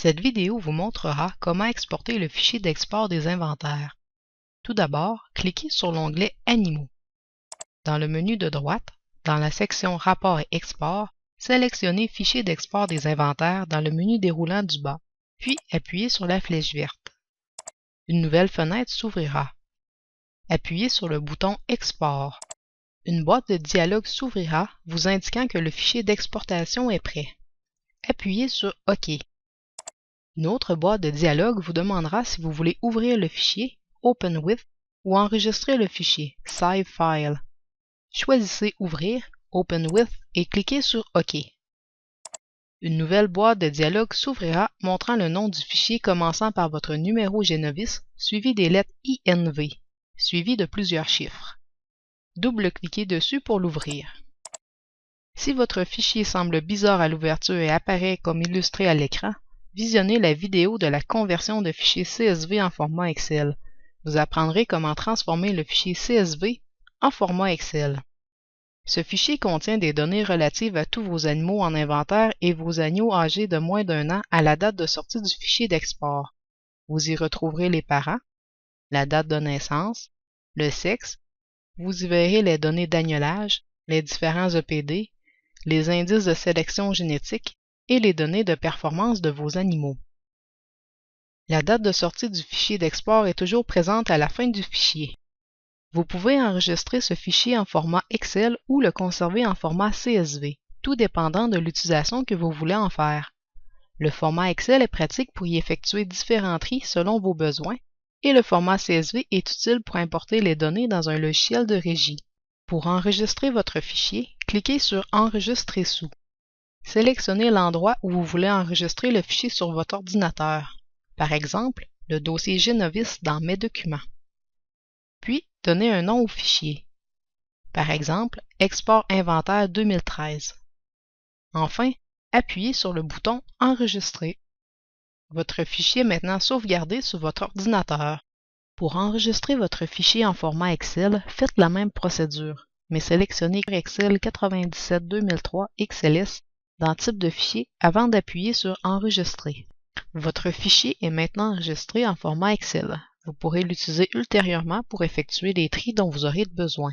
Cette vidéo vous montrera comment exporter le fichier d'export des inventaires. Tout d'abord, cliquez sur l'onglet Animaux. Dans le menu de droite, dans la section Rapport et export, sélectionnez Fichier d'export des inventaires dans le menu déroulant du bas, puis appuyez sur la flèche verte. Une nouvelle fenêtre s'ouvrira. Appuyez sur le bouton Export. Une boîte de dialogue s'ouvrira, vous indiquant que le fichier d'exportation est prêt. Appuyez sur OK. Une autre boîte de dialogue vous demandera si vous voulez ouvrir le fichier Open with ou enregistrer le fichier Save File. Choisissez Ouvrir, Open with et cliquez sur OK. Une nouvelle boîte de dialogue s'ouvrira montrant le nom du fichier commençant par votre numéro Genovis suivi des lettres INV, suivi de plusieurs chiffres. Double-cliquez dessus pour l'ouvrir. Si votre fichier semble bizarre à l'ouverture et apparaît comme illustré à l'écran, visionnez la vidéo de la conversion de fichier CSV en format Excel. Vous apprendrez comment transformer le fichier CSV en format Excel. Ce fichier contient des données relatives à tous vos animaux en inventaire et vos agneaux âgés de moins d'1 an à la date de sortie du fichier d'export. Vous y retrouverez les parents, la date de naissance, le sexe, vous y verrez les données d'agnelage, les différents EPD, les indices de sélection génétique et les données de performance de vos animaux. La date de sortie du fichier d'export est toujours présente à la fin du fichier. Vous pouvez enregistrer ce fichier en format Excel ou le conserver en format CSV, tout dépendant de l'utilisation que vous voulez en faire. Le format Excel est pratique pour y effectuer différents tris selon vos besoins et le format CSV est utile pour importer les données dans un logiciel de régie. Pour enregistrer votre fichier, cliquez sur Enregistrer sous. Sélectionnez l'endroit où vous voulez enregistrer le fichier sur votre ordinateur, par exemple le dossier Genovis dans Mes documents. Puis, donnez un nom au fichier, par exemple Export Inventaire 2013. Enfin, appuyez sur le bouton Enregistrer. Votre fichier est maintenant sauvegardé sur votre ordinateur. Pour enregistrer votre fichier en format Excel, faites la même procédure, mais sélectionnez Excel 97-2003 XLS dans Type de fichier avant d'appuyer sur Enregistrer. Votre fichier est maintenant enregistré en format Excel. Vous pourrez l'utiliser ultérieurement pour effectuer les tris dont vous aurez besoin.